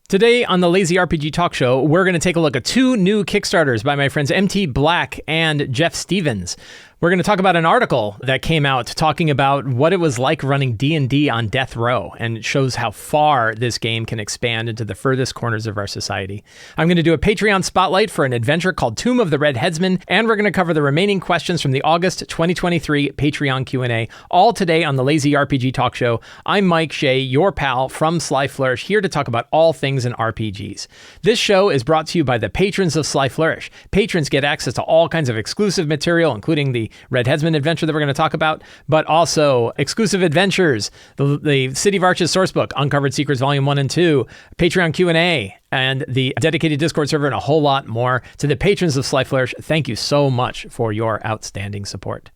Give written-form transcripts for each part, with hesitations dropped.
Today on the Lazy RPG Talk Show, we're going to take a look at two new Kickstarters by my friends MT Black and Jeff Stevens. We're going to talk about an article that came out talking about what it was like running D&D on death row, and it shows how far this game can expand into the furthest corners of our society. I'm going to do a Patreon spotlight for an adventure called Tomb of the Red Headsman, and we're going to cover the remaining questions from the August 2023 Patreon Q&A, all today on the Lazy RPG Talk Show. I'm Mike Shea, your pal from Sly Flourish, here to talk about all things in RPGs. This show is brought to you by the patrons of Sly Flourish. Patrons get access to all kinds of exclusive material, including the Red Headsman adventure that we're going to talk about, but also exclusive adventures, the City of Arches sourcebook, Uncovered Secrets Volume 1 and 2, Patreon Q&A, and the dedicated Discord server, and a whole lot more. To the patrons of Sly Flourish, thank you so much for your outstanding support.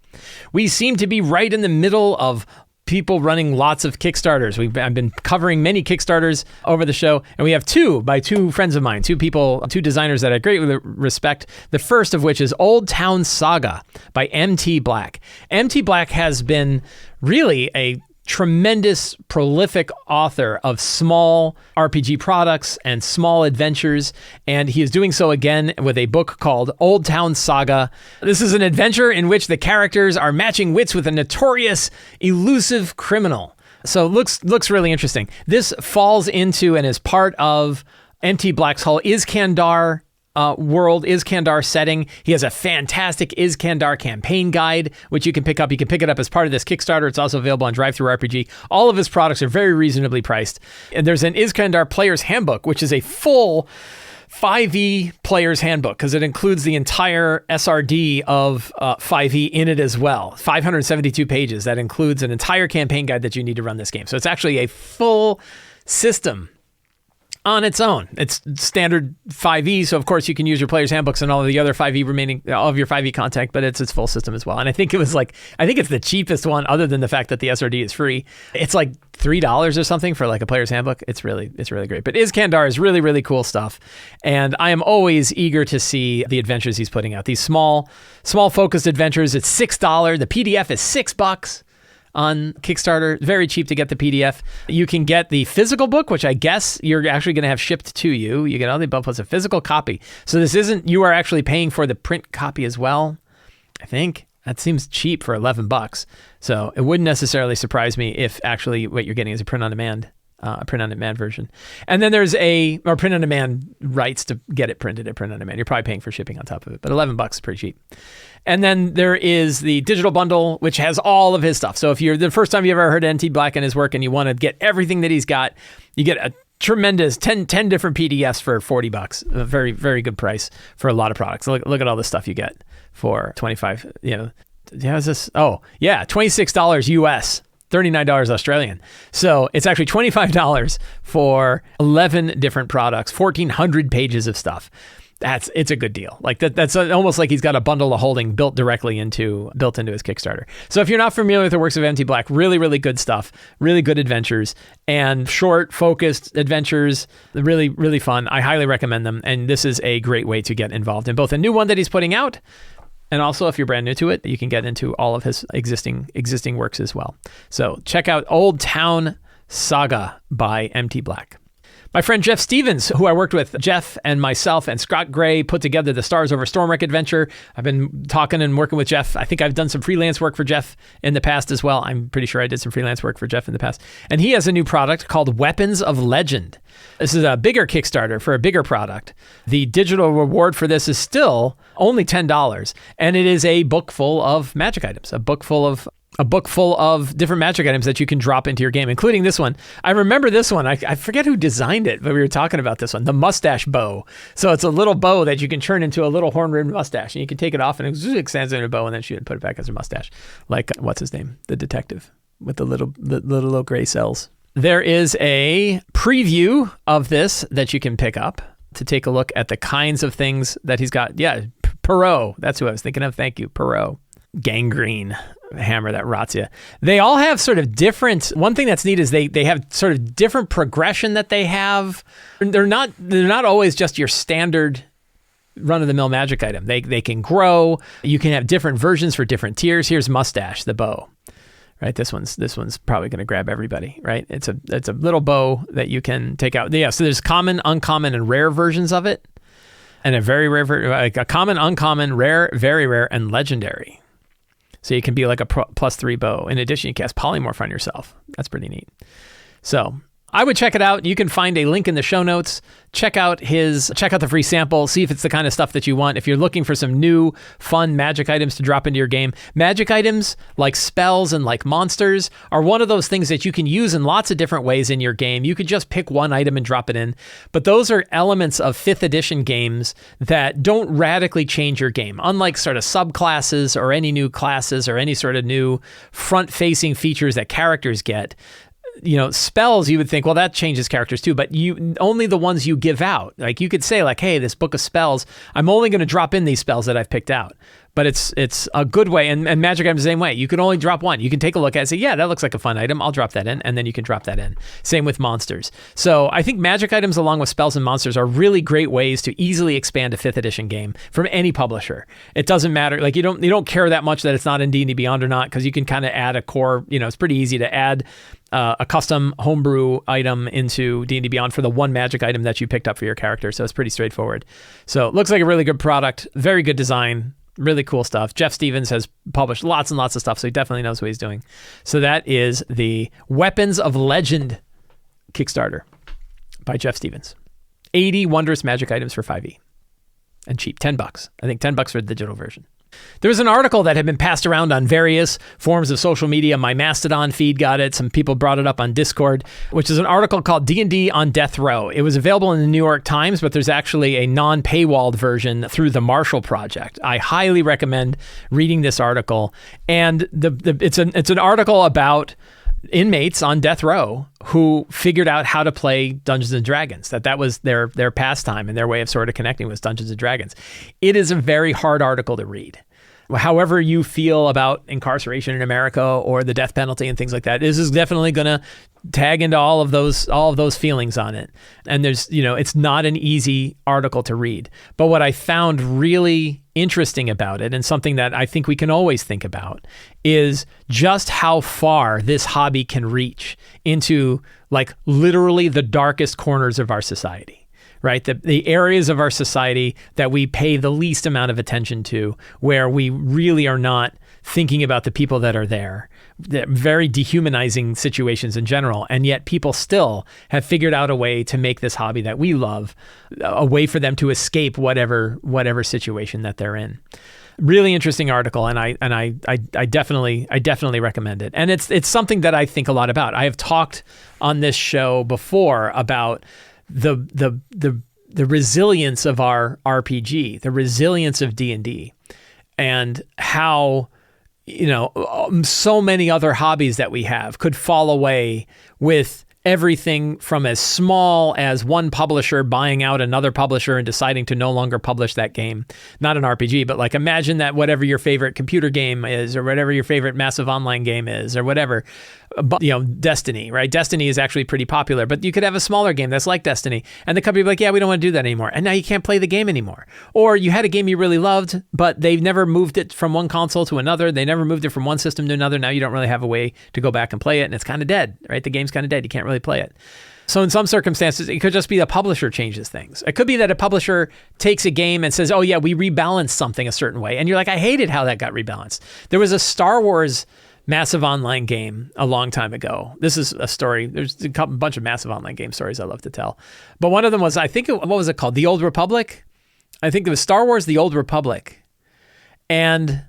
We seem to be right in the middle of people running lots of Kickstarters. I've been covering many Kickstarters over the show, and we have two by two friends of mine, two designers that I greatly respect. The first of which is Old Town Saga by MT Black. MT Black has been really a tremendous, prolific author of small RPG products and small adventures, and he is doing so again with a book called Old Town Saga. This is an adventure in which the characters are matching wits with a notorious, elusive criminal. So looks really interesting. This falls into and is part of MT Black's whole Iskandar world, Iskandar setting. He has a fantastic Iskandar campaign guide, which you can pick up. You can pick it up as part of this Kickstarter. It's also available on DriveThruRPG. All of his products are very reasonably priced. And there's an Iskandar Player's Handbook, which is a full 5e Player's Handbook, because it includes the entire SRD of 5e in it as well. 572 pages. That includes an entire campaign guide that you need to run this game. So it's actually a full system on its own. It's standard 5e, so of course you can use your player's handbooks and all of the other 5e remaining, all of your 5e content, but it's its full system as well. And I think it's the cheapest one, other than the fact that the SRD is free. It's like $3 or something for like a player's handbook. It's really great. But Iskandar is really, really cool stuff. And I am always eager to see the adventures he's putting out. These small focused adventures. It's $6. The PDF is $6 on Kickstarter. Very cheap to get the PDF. You can get the physical book, which I guess you're actually going to have shipped to you. You get all the above plus a physical copy. So you are actually paying for the print copy as well. I think that seems cheap for $11. So it wouldn't necessarily surprise me if actually what you're getting is a print on demand version. And then there's print on demand rights to get it printed at print on demand. You're probably paying for shipping on top of it, but $11 is pretty cheap. And then there is the digital bundle, which has all of his stuff. So if you're the first time you've ever heard MT Black and his work and you want to get everything that he's got, you get a tremendous 10 different PDFs for $40. A very, very good price for a lot of products. Look at all the stuff you get for $25, $26 US. $39 Australian. So it's actually $25 for 11 different products, 1,400 pages of stuff. It's a good deal. Like that's almost like he's got a bundle of holding built into his Kickstarter. So if you're not familiar with the works of MT Black, really, really good stuff, really good adventures, and short, focused adventures, really, really fun. I highly recommend them. And this is a great way to get involved in both a new one that he's putting out, and also, if you're brand new to it, you can get into all of his existing works as well. So check out Old Town Saga by MT Black. My friend Jeff Stevens, who I worked with, Jeff and myself and Scott Gray put together the Stars Over Stormwreck adventure. I've been talking and working with Jeff. I think I've done some freelance work for Jeff in the past as well. I'm pretty sure I did some freelance work for Jeff in the past. And he has a new product called Weapons of Legend. This is a bigger Kickstarter for a bigger product. The digital reward for this is still only $10, and it is a book full of magic items, a book full of different magic items that you can drop into your game, including this one. I remember this one. I forget who designed it, but we were talking about this one, the mustache bow. So it's a little bow that you can turn into a little horn-rimmed mustache, and you can take it off and it extends into a bow and then shoot and put it back as a mustache. Like, what's his name? The detective with the little gray cells. There is a preview of this that you can pick up to take a look at the kinds of things that he's got. Yeah, Perot. That's who I was thinking of. Thank you, Perot. Gangrene. Hammer that rots you. They all have sort of different, one thing that's neat is they have sort of different progression that they have. They're not always just your standard run-of-the-mill magic item. They can grow. You can have different versions for different tiers. Here's Mustache, the bow. right? This one's probably going to grab everybody, right? It's a little bow that you can take out. Yeah, so there's common, uncommon, and rare versions of it, and a very rare, like a common, uncommon, rare, very rare, and legendary. So you can be like a +3 bow. In addition, you cast polymorph on yourself. That's pretty neat. So I would check it out. You can find a link in the show notes. Check out the free sample. See if it's the kind of stuff that you want. If you're looking for some new, fun magic items to drop into your game, magic items like spells and like monsters are one of those things that you can use in lots of different ways in your game. You could just pick one item and drop it in. But those are elements of 5th edition games that don't radically change your game. Unlike sort of subclasses or any new classes or any sort of new front-facing features that characters get. Spells, you would think, well, that changes characters too, but only the ones you give out. Like you could say like, hey, this book of spells, I'm only going to drop in these spells that I've picked out. But it's a good way, and magic items the same way. You can only drop one. You can take a look at it and say, yeah, that looks like a fun item. I'll drop that in, and then you can drop that in. Same with monsters. So I think magic items along with spells and monsters are really great ways to easily expand a 5th edition game from any publisher. It doesn't matter. Like you don't care that much that it's not in D&D Beyond or not, because you can kind of add a core, it's pretty easy to add a custom homebrew item into D&D Beyond for the one magic item that you picked up for your character. So it's pretty straightforward. So it looks like a really good product, very good design, really cool stuff. Jeff Stevens has published lots and lots of stuff, so he definitely knows what he's doing. So that is the Weapons of Legend Kickstarter by Jeff Stevens. 80 wondrous magic items for 5e. And cheap, $10. I think $10 for the digital version. There was an article that had been passed around on various forms of social media. My Mastodon feed got it. Some people brought it up on Discord, which is an article called D&D on Death Row. It was available in the New York Times, but there's actually a non-paywalled version through the Marshall Project. I highly recommend reading this article. And it's an article about inmates on death row who figured out how to play Dungeons and Dragons, that was their pastime and their way of sort of connecting with Dungeons and Dragons. It is a very hard article to read. However you feel about incarceration in America or the death penalty and things like that, this is definitely going to tag into all of those feelings on it. And there's, it's not an easy article to read. But what I found really interesting about it, and something that I think we can always think about, is just how far this hobby can reach into like literally the darkest corners of our society. Right? The areas of our society that we pay the least amount of attention to, where we really are not thinking about the people that are there. They're very dehumanizing situations in general. And yet people still have figured out a way to make this hobby that we love a way for them to escape whatever situation that they're in. Really interesting article, and I definitely recommend it. And it's something that I think a lot about. I have talked on this show before about the resilience of our RPG, the resilience of D&D, and how, so many other hobbies that we have could fall away with everything from as small as one publisher buying out another publisher and deciding to no longer publish that game. Not an RPG, but like imagine that whatever your favorite computer game is, or whatever your favorite massive online game is, or whatever, Destiny, right? Destiny is actually pretty popular, but you could have a smaller game that's like Destiny, and the company would be like, yeah, we don't want to do that anymore. And now you can't play the game anymore. Or you had a game you really loved, but they've never moved it from one console to another. They never moved it from one system to another. Now you don't really have a way to go back and play it, and it's kind of dead, right? The game's kind of dead. You can't really play it. So in some circumstances, it could just be the publisher changes things. It could be that a publisher takes a game and says, oh yeah, we rebalanced something a certain way. And you're like, I hated how that got rebalanced. There was a Star Wars massive online game a long time ago. This is a story. There's a bunch of massive online game stories I love to tell. But one of them was, what was it called? The Old Republic? I think it was Star Wars, The Old Republic. And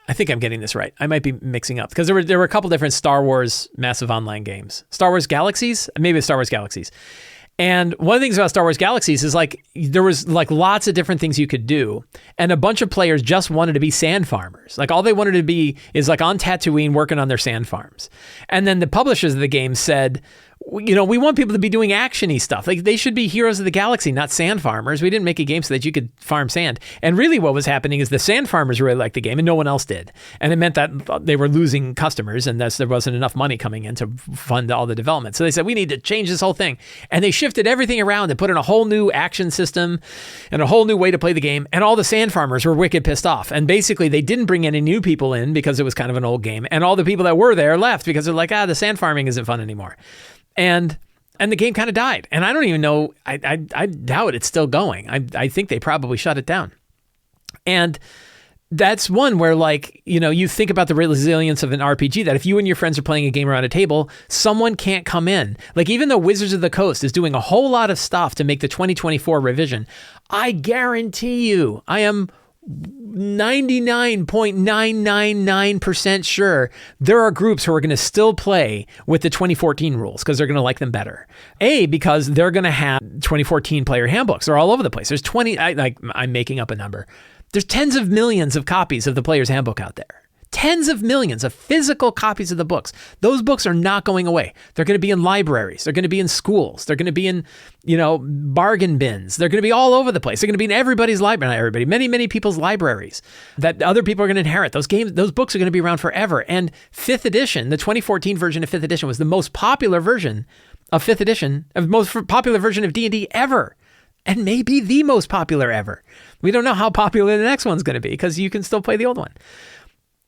I think I'm getting this right. I might be mixing up, because there were a couple different Star Wars massive online games. Star Wars Galaxies? Maybe it's Star Wars Galaxies. And one of the things about Star Wars Galaxies is like there was like lots of different things you could do, and a bunch of players just wanted to be sand farmers. Like all they wanted to be is like on Tatooine working on their sand farms. And then the publishers of the game said, we want people to be doing action-y stuff. Like, they should be heroes of the galaxy, not sand farmers. We didn't make a game so that you could farm sand. And really what was happening is the sand farmers really liked the game and no one else did. And it meant that they were losing customers and thus there wasn't enough money coming in to fund all the development. So they said, we need to change this whole thing. And they shifted everything around and put in a whole new action system and a whole new way to play the game. And all the sand farmers were wicked pissed off. And basically they didn't bring any new people in because it was kind of an old game. And all the people that were there left because they're like, the sand farming isn't fun anymore. And the game kind of died. And I don't even know, I doubt it's still going. I think they probably shut it down. And that's one where, like, you think about the resilience of an RPG, that if you and your friends are playing a game around a table, someone can't come in. Like, even though Wizards of the Coast is doing a whole lot of stuff to make the 2024 revision, I guarantee you, I am 99.999% sure there are groups who are going to still play with the 2014 rules because they're going to like them better. Because they're going to have 2014 player handbooks. They're all over the place. There's I'm making up a number. There's tens of millions of copies of the player's handbook out there. Tens of millions of physical copies of the books. Those books are not going away. They're going to be in libraries. They're going to be in schools. They're going to be in, bargain bins. They're going to be all over the place. They're going to be in everybody's library, not everybody, many, many people's libraries that other people are going to inherit. Those books are going to be around forever. And 5th edition, the 2014 version of 5th edition was the most popular version of 5th edition, most popular version of D&D ever. And maybe the most popular ever. We don't know how popular the next one's going to be because you can still play the old one.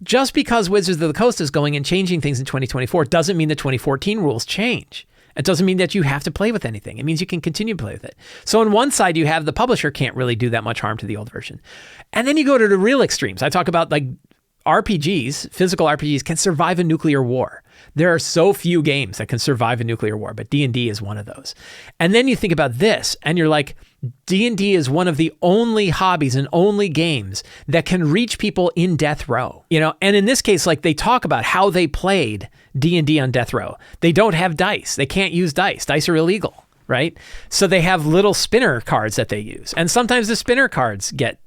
Just because Wizards of the Coast is going and changing things in 2024 doesn't mean the 2014 rules change. It doesn't mean that you have to play with anything. It means you can continue to play with it. So on one side, you have the publisher can't really do that much harm to the old version. And then you go to the real extremes. I talk about, like, RPGs, physical RPGs, can survive a nuclear war. There are so few games that can survive a nuclear war, but D&D is one of those. And then you think about this, and you're like, D&D is one of the only hobbies and only games that can reach people in death row. And in this case, like, they talk about how they played D&D on death row. They don't have dice. They can't use dice. Dice are illegal, right? So they have little spinner cards that they use. And sometimes the spinner cards get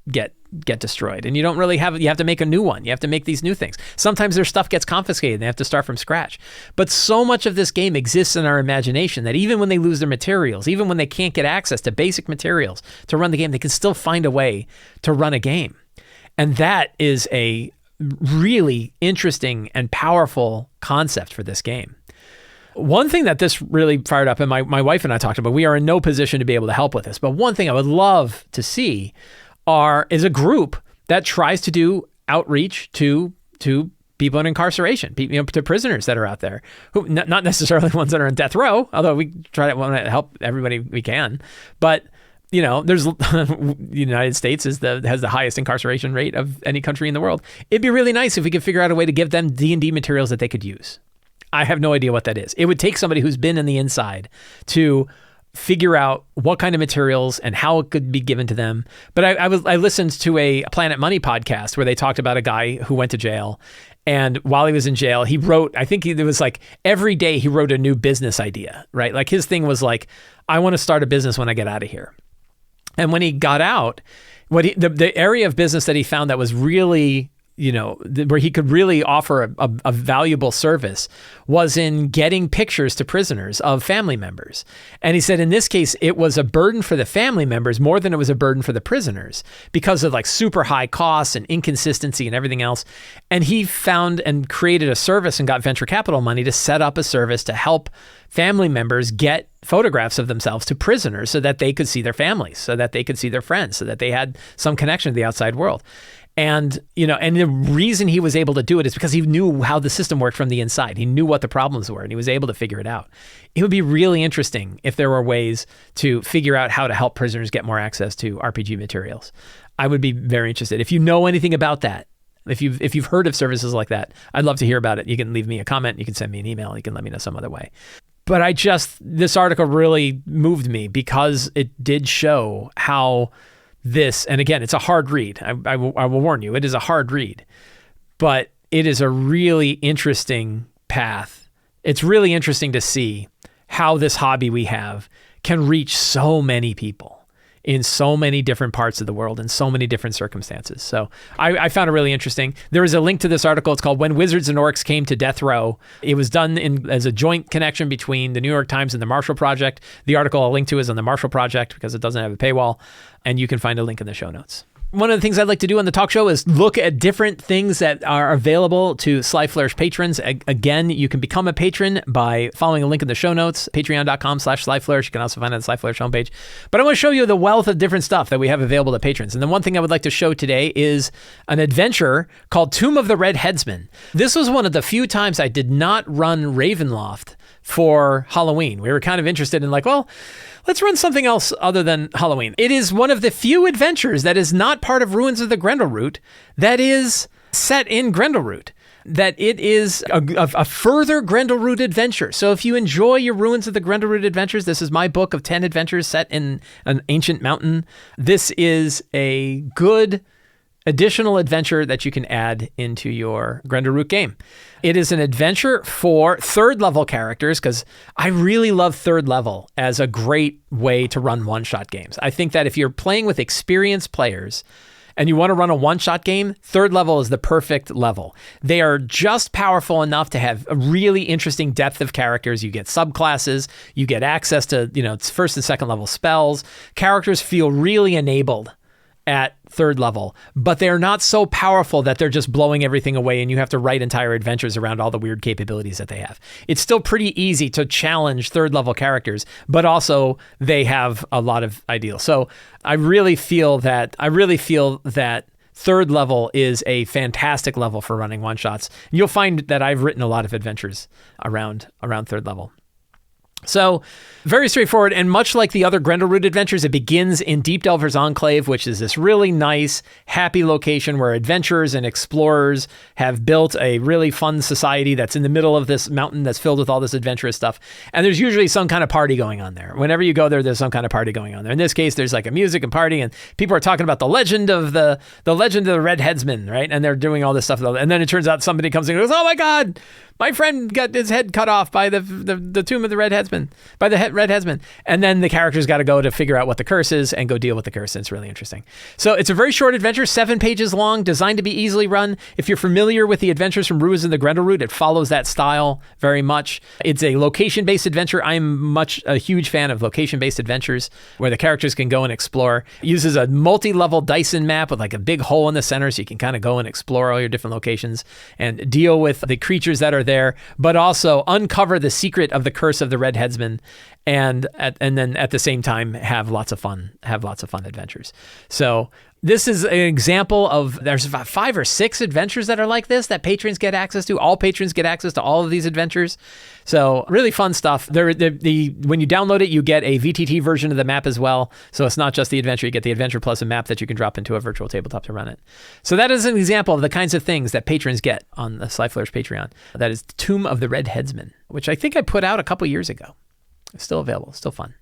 destroyed and you don't really have, you have to make a new one. You have to make these new things. Sometimes their stuff gets confiscated and they have to start from scratch. But so much of this game exists in our imagination that even when they lose their materials, even when they can't get access to basic materials to run the game, they can still find a way to run a game. And that is a really interesting and powerful concept for this game. One thing that this really fired up, and my wife and I talked about, we are in no position to be able to help with this, but one thing I would love to see is a group that tries to do outreach to people in incarceration, to prisoners that are out there, who not necessarily ones that are on death row, although we try to want to help everybody we can. But there's the United States has the highest incarceration rate of any country in the world. It'd be really nice if we could figure out a way to give them D&D materials that they could use. I have no idea what that is. It would take somebody who's been in the inside to figure out what kind of materials and how it could be given to them. But I listened to a Planet Money podcast where they talked about a guy who went to jail, and while he was in jail, he wrote, I think it was like every day he wrote a new business idea, right? Like his thing was like, I want to start a business when I get out of here. And when he got out, the area of business that he found that was really, where he could really offer a valuable service was in getting pictures to prisoners of family members. And he said in this case, it was a burden for the family members more than it was a burden for the prisoners because of like super high costs and inconsistency and everything else. And he found and created a service and got venture capital money to set up a service to help family members get photographs of themselves to prisoners so that they could see their families, so that they could see their friends, so that they had some connection to the outside world. And, and the reason he was able to do it is because he knew how the system worked from the inside. He knew what the problems were and he was able to figure it out. It would be really interesting if there were ways to figure out how to help prisoners get more access to RPG materials. I would be very interested. If you know anything about that, if you've heard of services like that, I'd love to hear about it. You can leave me a comment. You can send me an email. You can let me know some other way. But this article really moved me because it did show how this, and again, it's a hard read. I will warn you, it is a hard read, but it is a really interesting path. It's really interesting to see how this hobby we have can reach so many people in so many different parts of the world, in so many different circumstances. So I found it really interesting. There is a link to this article. It's called When Wizards and Orcs Came to Death Row. It was done as a joint connection between the New York Times and the Marshall Project. The article I'll link to is on the Marshall Project because it doesn't have a paywall, and you can find a link in the show notes. One of the things I'd like to do on the talk show is look at different things that are available to Sly Flourish patrons. Again, you can become a patron by following a link in the show notes, patreon.com/Sly Flourish. You can also find it on the Sly Flourish homepage. But I want to show you the wealth of different stuff that we have available to patrons. And the one thing I would like to show today is an adventure called Tomb of the Red Headsman. This was one of the few times I did not run Ravenloft for Halloween. We were kind of interested in let's run something else other than Halloween. It is one of the few adventures that is not part of Ruins of the Grendelroot that is set in Grendelroot. That it is a further Grendelroot adventure. So if you enjoy your Ruins of the Grendelroot adventures, this is my book of 10 adventures set in an ancient mountain. This is a good additional adventure that you can add into your Grendelroot game. It is an adventure for third level characters because I really love third level as a great way to run one-shot games. I think that if you're playing with experienced players and you want to run a one-shot game, third level is the perfect level. They are just powerful enough to have a really interesting depth of characters. You get subclasses, you get access to, first and second level spells. Characters feel really enabled at third level, but they're not so powerful that they're just blowing everything away and you have to write entire adventures around all the weird capabilities that they have. It's still pretty easy to challenge third level characters, but also they have a lot of ideals. So I really feel that third level is a fantastic level for running one shots. You'll find that I've written a lot of adventures around third level. So very straightforward, and much like the other Grendelroot adventures, it begins in Deep Delver's Enclave, which is this really nice, happy location where adventurers and explorers have built a really fun society that's in the middle of this mountain that's filled with all this adventurous stuff. And there's usually some kind of party going on there. Whenever you go there, there's some kind of party going on there. In this case, there's like a music and party, and people are talking about the legend of the Red Headsman, right? And they're doing all this stuff. And then it turns out somebody comes in and goes, "Oh my God, my friend got his head cut off by the Tomb of the Red Headsman, by the Red Headsman." And then the characters got to go to figure out what the curse is and go deal with the curse. And it's really interesting. So it's a very short adventure, 7 pages long, designed to be easily run. If you're familiar with the adventures from Ruins of the Grendelroot, it follows that style very much. It's a location-based adventure. I'm a huge fan of location-based adventures where the characters can go and explore. It uses a multi-level Dyson map with like a big hole in the center so you can kind of go and explore all your different locations and deal with the creatures that are there, but also uncover the secret of the curse of the Red Headsman, and then at the same time have lots of fun adventures. So this is an example of, there's about 5 or 6 adventures that are like this that patrons get access to. All patrons get access to all of these adventures. So really fun stuff. When you download it, you get a VTT version of the map as well. So it's not just the adventure, you get the adventure plus a map that you can drop into a virtual tabletop to run it. So that is an example of the kinds of things that patrons get on the Sly Flourish Patreon. That is Tomb of the Red Headsman, which I think I put out a couple years ago. It's still available, still fun.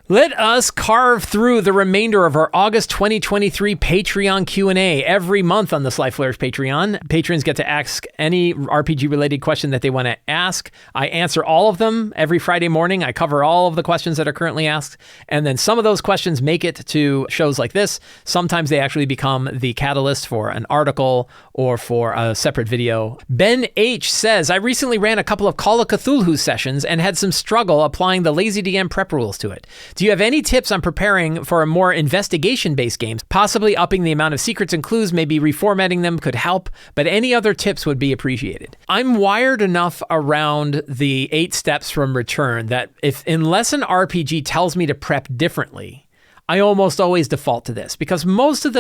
Let us carve through the remainder of our August 2023 Patreon Q&A. Every month on the Sly Flourish Patreon, patrons get to ask any RPG-related question that they want to ask. I answer all of them every Friday morning. I cover all of the questions that are currently asked, and then some of those questions make it to shows like this. Sometimes they actually become the catalyst for an article or for a separate video. Ben H. says, I recently ran a couple of Call of Cthulhu sessions and had some struggle applying the Lazy DM prep rules to it. Do you have any tips on preparing for a more investigation-based game? Possibly upping the amount of secrets and clues, maybe reformatting them could help, but any other tips would be appreciated. I'm wired enough around the 8 steps from return that unless an RPG tells me to prep differently, I almost always default to this, because most of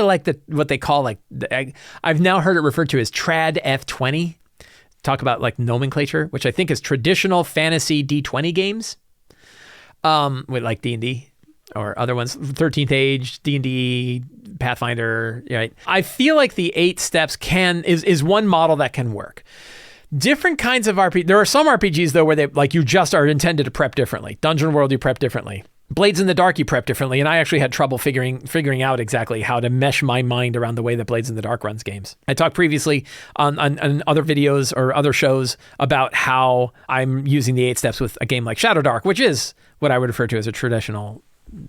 what they call I've now heard it referred to as trad F20. Talk about like nomenclature, which I think is traditional fantasy D20 games. With like D&D or other ones, 13th Age, D&D, Pathfinder, right? I feel like the 8 steps is one model that can work. Different kinds of RPG. There are some RPGs though where you just are intended to prep differently. Dungeon World, you prep differently. Blades in the Dark, you prep differently, and I actually had trouble figuring out exactly how to mesh my mind around the way that Blades in the Dark runs games. I talked previously on other videos or other shows about how I'm using the 8 steps with a game like Shadow Dark, which is what I would refer to as a traditional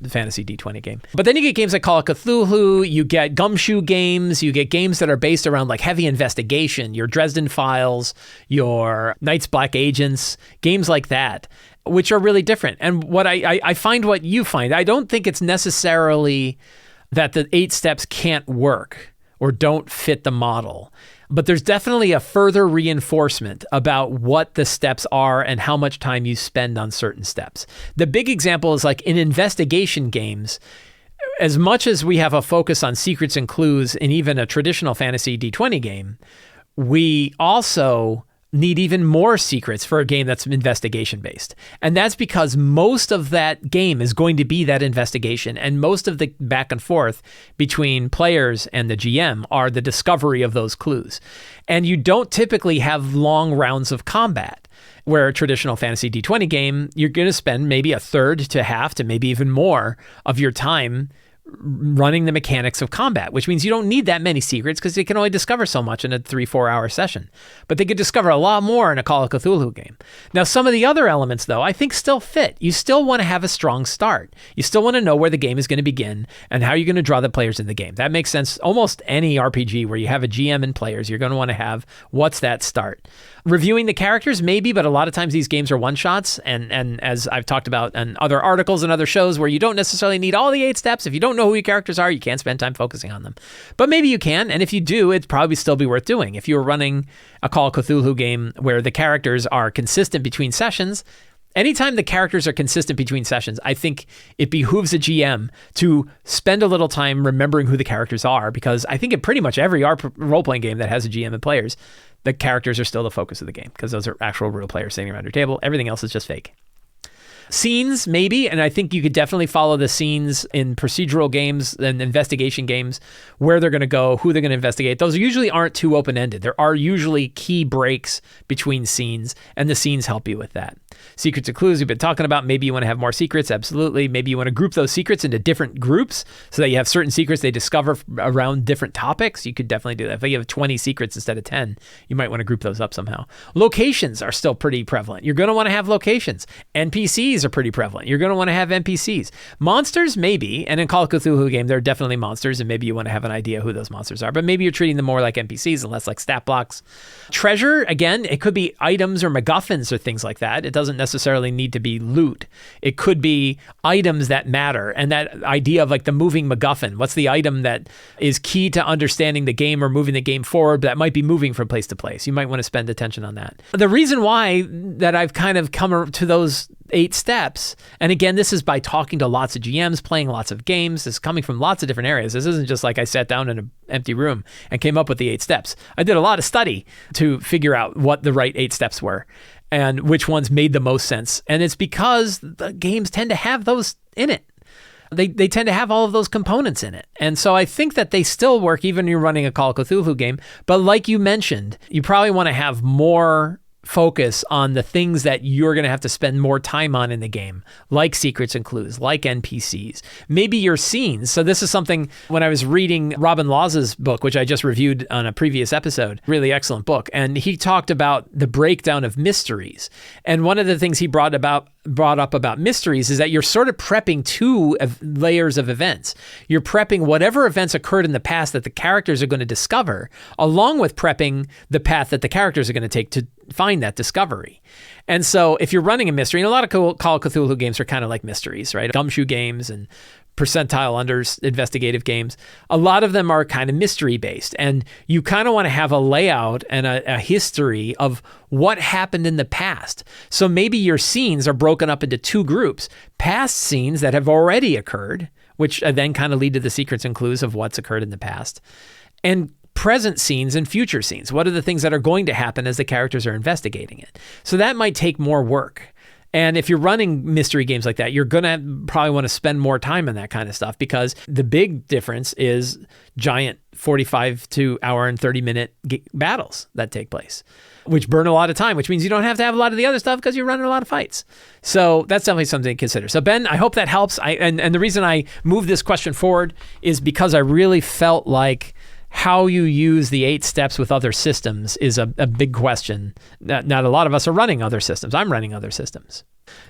fantasy D20 game. But then you get games like Call of Cthulhu, you get gumshoe games, you get games that are based around like heavy investigation, your Dresden Files, your Night's Black Agents, games like that, which are really different. And what I find what you find, I don't think it's necessarily that the 8 steps can't work or don't fit the model. But there's definitely a further reinforcement about what the steps are and how much time you spend on certain steps. The big example is like in investigation games, as much as we have a focus on secrets and clues in even a traditional fantasy D20 game, we also need even more secrets for a game that's investigation based. And that's because most of that game is going to be that investigation, and most of the back and forth between players and the GM are the discovery of those clues. And you don't typically have long rounds of combat, where a traditional fantasy D20 game, you're going to spend maybe a third to half to maybe even more of your time running the mechanics of combat, which means you don't need that many secrets because they can only discover so much in a 3-4 hour session. But they could discover a lot more in a Call of Cthulhu game. Now, some of the other elements, though, I think still fit. You still want to have a strong start. You still want to know where the game is going to begin and how you're going to draw the players in the game. That makes sense. Almost any RPG where you have a GM and players, you're going to want to have what's that start. Reviewing the characters, maybe, but a lot of times these games are one-shots, and as I've talked about in other articles and other shows where you don't necessarily need all the 8 steps. If you don't know who your characters are, you can't spend time focusing on them. But maybe you can, and if you do, it'd probably still be worth doing. If you were running a Call of Cthulhu game where the characters are consistent between sessions, anytime the characters are consistent between sessions, I think it behooves a GM to spend a little time remembering who the characters are, because I think in pretty much every role-playing game that has a GM and players, the characters are still the focus of the game because those are actual real players sitting around your table. Everything else is just fake. Scenes, maybe, and I think you could definitely follow the scenes in procedural games and investigation games, where they're going to go, who they're going to investigate. Those usually aren't too open-ended. There are usually key breaks between scenes, and the scenes help you with that. Secrets and clues we've been talking about. Maybe you want to have more secrets, absolutely. Maybe you want to group those secrets into different groups so that you have certain secrets they discover around different topics. You could definitely do that. If you have 20 secrets instead of 10, you might want to group those up somehow. Locations are still pretty prevalent. You're going to want to have locations. NPCs are pretty prevalent. You're going to want to have NPCs. Monsters, maybe, and in Call of Cthulhu game, there are definitely monsters, and maybe you want to have an idea who those monsters are, but maybe you're treating them more like NPCs and less like stat blocks. Treasure, again, it could be items or MacGuffins or things like that. It doesn't necessarily need to be loot. It could be items that matter, and that idea of like the moving MacGuffin. What's the item that is key to understanding the game or moving the game forward that might be moving from place to place? You might want to spend attention on that. The reason why that I've kind of come to those 8 steps, and again, this is by talking to lots of GMs, playing lots of games. This is coming from lots of different areas. This isn't just like I sat down in an empty room and came up with the 8 steps. I did a lot of study to figure out what the right 8 steps were and which ones made the most sense. And it's because the games tend to have those in it. They tend to have all of those components in it. And so I think that they still work even when you're running a Call of Cthulhu game. But like you mentioned, you probably want to have more focus on the things that you're going to have to spend more time on in the game, like secrets and clues, like NPCs, maybe your scenes. So this is something when I was reading Robin Laws's book, which I just reviewed on a previous episode, really excellent book. And he talked about the breakdown of mysteries. And one of the things he brought up about mysteries is that you're sort of prepping 2 layers of events. You're prepping whatever events occurred in the past that the characters are going to discover, along with prepping the path that the characters are going to take to find that discovery. And so if you're running a mystery, and a lot of Call of Cthulhu games are kind of like mysteries, right? Gumshoe games and percentile unders investigative games, a lot of them are kind of mystery based, and you kind of want to have a layout and a history of what happened in the past. So maybe your scenes are broken up into 2 groups: past scenes that have already occurred, which then kind of lead to the secrets and clues of what's occurred in the past, and present scenes and future scenes. What are the things that are going to happen as the characters are investigating it? So that might take more work. And if you're running mystery games like that, you're going to probably want to spend more time on that kind of stuff, because the big difference is giant 45 to hour and 30 minute battles that take place, which burn a lot of time, which means you don't have to have a lot of the other stuff because you're running a lot of fights. So that's definitely something to consider. So Ben, I hope that helps. And the reason I moved this question forward is because I really felt like how you use the 8 steps with other systems is a big question. Not a lot of us are running other systems. I'm running other systems.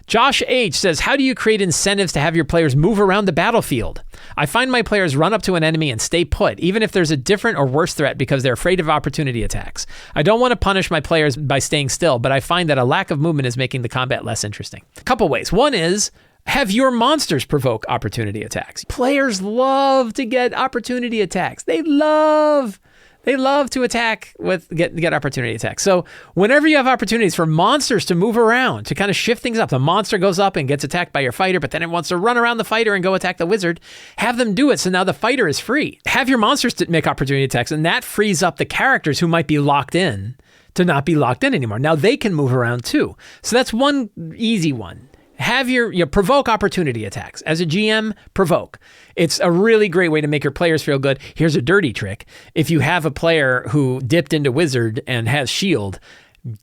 Josh H. says, how do you create incentives to have your players move around the battlefield? I find my players run up to an enemy and stay put, even if there's a different or worse threat because they're afraid of opportunity attacks. I don't want to punish my players by staying still, but I find that a lack of movement is making the combat less interesting. A couple ways. One is, have your monsters provoke opportunity attacks. Players love to get opportunity attacks. They love to attack get opportunity attacks. So whenever you have opportunities for monsters to move around, to kind of shift things up, the monster goes up and gets attacked by your fighter, but then it wants to run around the fighter and go attack the wizard, have them do it. So now the fighter is free. Have your monsters to make opportunity attacks, and that frees up the characters who might be locked in to not be locked in anymore. Now they can move around too. So that's one easy one. Have your provoke opportunity attacks. As a GM, provoke. It's a really great way to make your players feel good. Here's a dirty trick. If you have a player who dipped into wizard and has shield,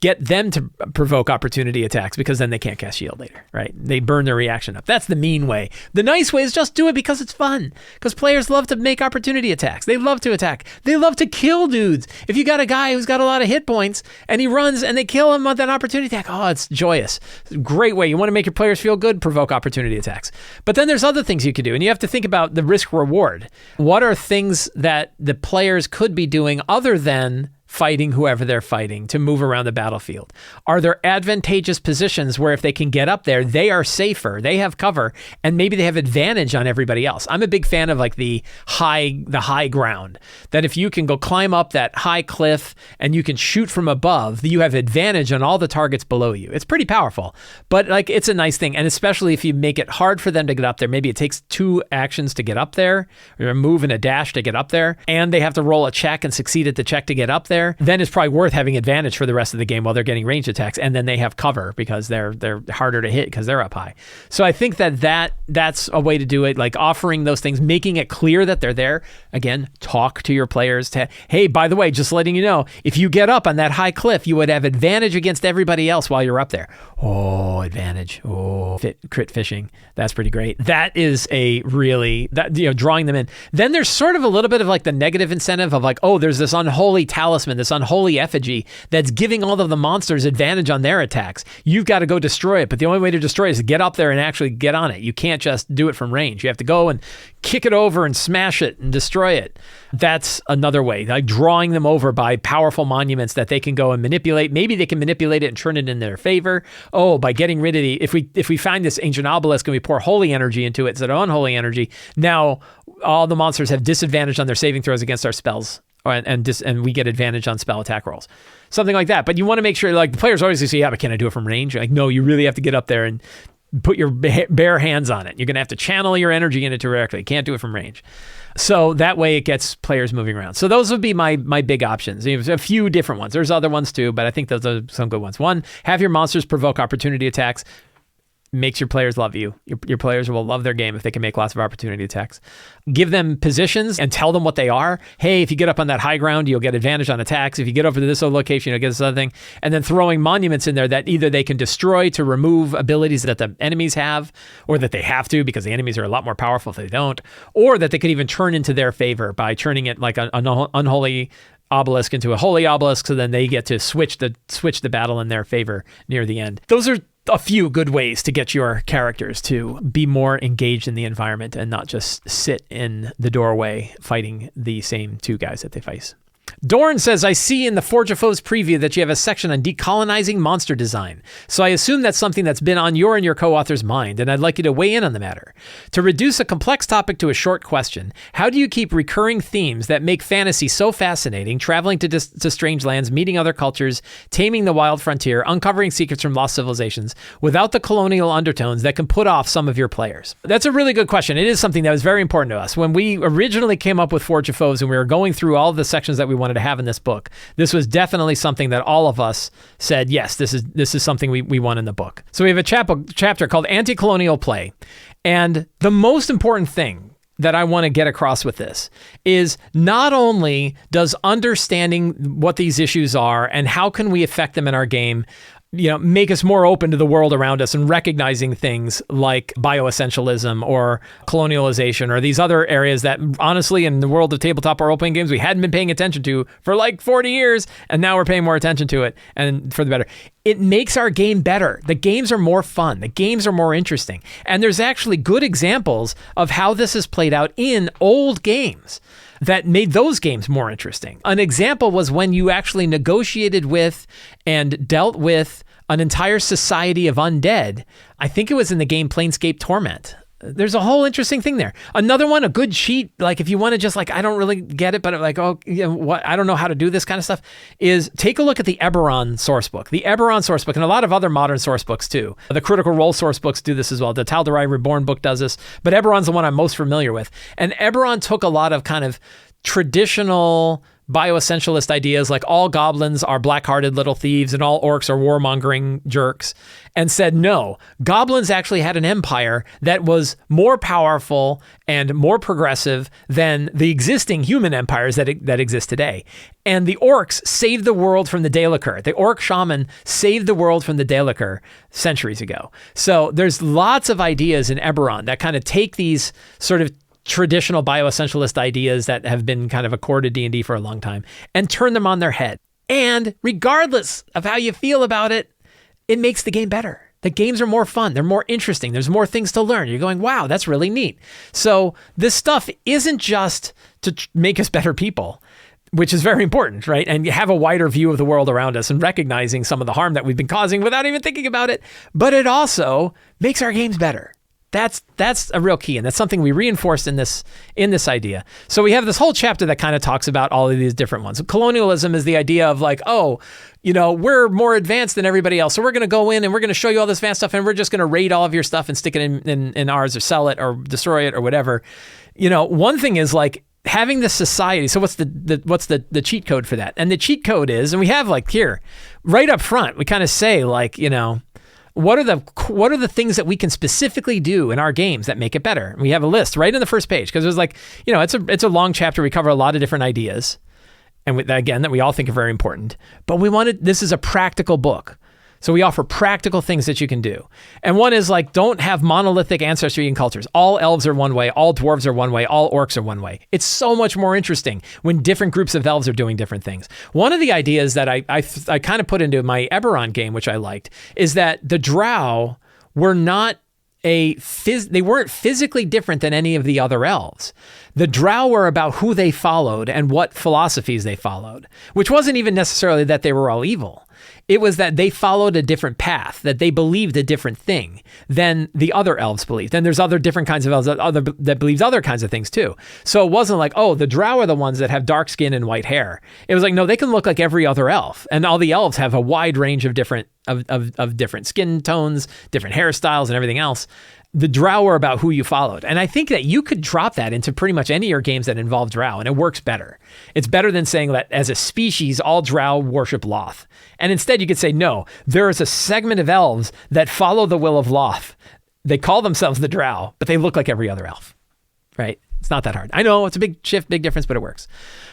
get them to provoke opportunity attacks, because then they can't cast shield later, right? They burn their reaction up. That's the mean way. The nice way is just do it because it's fun, because players love to make opportunity attacks. They love to attack. They love to kill dudes. If you got a guy who's got a lot of hit points and he runs and they kill him with an opportunity attack, oh, it's joyous. It's a great way. You want to make your players feel good? Provoke opportunity attacks. But then there's other things you can do, and you have to think about the risk reward. What are things that the players could be doing other than fighting whoever they're fighting to move around the battlefield? Are there advantageous positions where if they can get up there, they are safer, they have cover, and maybe they have advantage on everybody else? I'm a big fan of like the high ground, that if you can go climb up that high cliff and you can shoot from above, you have advantage on all the targets below you. It's pretty powerful, but like it's a nice thing. And especially if you make it hard for them to get up there, maybe it takes 2 actions to get up there, or a move and a dash to get up there, and they have to roll a check and succeed at the check to get up there, then it's probably worth having advantage for the rest of the game while they're getting ranged attacks, and then they have cover because they're harder to hit because they're up high. So I think that's a way to do it, like offering those things, making it clear that they're there. Again, talk to your players. Hey, by the way, just letting you know, if you get up on that high cliff, you would have advantage against everybody else while you're up there. Oh, advantage. Oh, crit fishing. That's pretty great. That is drawing them in. Then there's sort of a little bit of like the negative incentive of like, oh, there's this unholy talisman, this unholy effigy that's giving all of the monsters advantage on their attacks. You've got to go destroy it, but the only way to destroy it is to get up there and actually get on it. You can't just do it from range. You have to go and kick it over and smash it and destroy it. That's another way, like drawing them over by powerful monuments that they can go and manipulate. Maybe they can manipulate it and turn it in their favor. Oh, by getting rid of if we find this ancient obelisk and we pour holy energy into it instead of unholy energy, now all the monsters have disadvantage on their saving throws against our spells. And we get advantage on spell attack rolls. Something like that. But you want to make sure, like, the players always say, yeah, but can I do it from range? Like, no, you really have to get up there and put your bare hands on it. You're going to have to channel your energy in it directly. You can't do it from range. So that way it gets players moving around. So those would be my big options. There's a few different ones. There's other ones too, but I think those are some good ones. One, have your monsters provoke opportunity attacks. Makes your players love you. Your players will love their game if they can make lots of opportunity attacks. Give them positions and tell them what they are. Hey, if you get up on that high ground, you'll get advantage on attacks. If you get over to this other location, you'll get this other thing. And then throwing monuments in there that either they can destroy to remove abilities that the enemies have, or that they have to because the enemies are a lot more powerful if they don't, or that they could even turn into their favor by turning it like an unholy obelisk into a holy obelisk, so then they get to switch the battle in their favor near the end. Those are a few good ways to get your characters to be more engaged in the environment and not just sit in the doorway fighting the same 2 guys that they face. Dorn says, I see in the Forge of Foes preview that you have a section on decolonizing monster design. So I assume that's something that's been on your and your co-author's mind, and I'd like you to weigh in on the matter. To reduce a complex topic to a short question, how do you keep recurring themes that make fantasy so fascinating, traveling to strange lands, meeting other cultures, taming the wild frontier, uncovering secrets from lost civilizations, without the colonial undertones that can put off some of your players? That's a really good question. It is something that was very important to us. When we originally came up with Forge of Foes and we were going through all the sections that we wanted to have in this book, this was definitely something that all of us said, yes, this is something we want in the book. So we have a chapter called Anti-Colonial Play. And the most important thing that I want to get across with this is not only does understanding what these issues are and how can we affect them in our game make us more open to the world around us and recognizing things like bioessentialism or colonialization or these other areas that honestly in the world of tabletop or role-playing games we hadn't been paying attention to for like 40 years, and now we're paying more attention to it, and for the better. It makes our game better. The games are more fun. The games are more interesting. And there's actually good examples of how this has played out in old games that made those games more interesting. An example was when you actually negotiated with and dealt with an entire society of undead. I think it was in the game Planescape Torment. There's a whole interesting thing there. Another one, a good cheat, like if you want to just like, I don't really get it, but like, I don't know how to do this kind of stuff, is take a look at the Eberron sourcebook. The Eberron sourcebook, and a lot of other modern sourcebooks too. The Critical Role sourcebooks do this as well. The Tal'Darai Reborn book does this, but Eberron's the one I'm most familiar with. And Eberron took a lot of kind of traditional bioessentialist ideas like all goblins are black-hearted little thieves and all orcs are warmongering jerks, and said, no, goblins actually had an empire that was more powerful and more progressive than the existing human empires that exist today. And the orcs saved the world from the Daleker. The orc shaman saved the world from the Daleker centuries ago. So there's lots of ideas in Eberron that kind of take these sort of traditional bioessentialist ideas that have been kind of a core to D&D for a long time and turn them on their head. And regardless of how you feel about it, it makes the game better. The games are more fun. They're more interesting. There's more things to learn. You're going, wow, that's really neat. So this stuff isn't just to make us better people, which is very important, right? And you have a wider view of the world around us and recognizing some of the harm that we've been causing without even thinking about it. But it also makes our games better. That's a real key, and that's something we reinforced in this idea. So we have this whole chapter that kind of talks about all of these different ones. Colonialism is the idea of like, we're more advanced than everybody else, so we're going to go in and we're going to show you all this advanced stuff, and we're just going to raid all of your stuff and stick it in ours or sell it or destroy it or whatever. One thing is like having this society. So what's the cheat code for that? And the cheat code is, and we have like here right up front, we kind of say like, what are the things that we can specifically do in our games that make it better? And we have a list right in the first page because it was like, it's a long chapter. We cover a lot of different ideas, and that we all think are very important. But this is a practical book. So we offer practical things that you can do. And one is like, don't have monolithic ancestry and cultures. All elves are one way, all dwarves are one way, all orcs are one way. It's so much more interesting when different groups of elves are doing different things. One of the ideas that I kind of put into my Eberron game, which I liked, is that the drow were not they weren't physically different than any of the other elves. The drow were about who they followed and what philosophies they followed, which wasn't even necessarily that they were all evil. It was that they followed a different path, that they believed a different thing than the other elves believed. And there's other different kinds of elves that believes other kinds of things too. So it wasn't like, oh, the drow are the ones that have dark skin and white hair. It was like, no, they can look like every other elf. And all the elves have a wide range of different different skin tones, different hairstyles and everything else. The drow are about who you followed. And I think that you could drop that into pretty much any of your games that involve drow, and it works better. It's better than saying that as a species, all drow worship Loth. And instead you could say, no, there is a segment of elves that follow the will of Loth. They call themselves the drow, but they look like every other elf, right? It's not that hard. I know it's a big shift, big difference, but it works.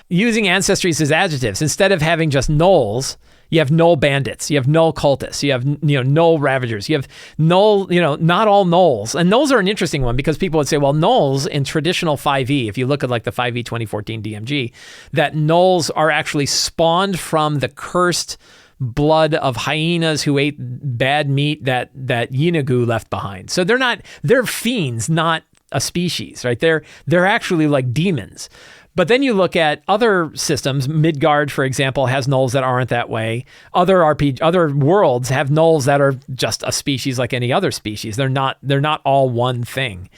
Using ancestries as adjectives, instead of having just gnolls, you have gnoll bandits, you have gnoll cultists, you have gnoll ravagers, you have gnoll, not all gnolls. And gnolls are an interesting one because people would say, well, gnolls in traditional 5e, if you look at like the 5e 2014 DMG, that gnolls are actually spawned from the cursed blood of hyenas who ate bad meat that Yeenagu left behind. So they're fiends, not a species, right? They're actually like demons. But then you look at other systems. Midgard, for example, has gnolls that aren't that way. Other worlds have gnolls that are just a species like any other species. They're not all one thing.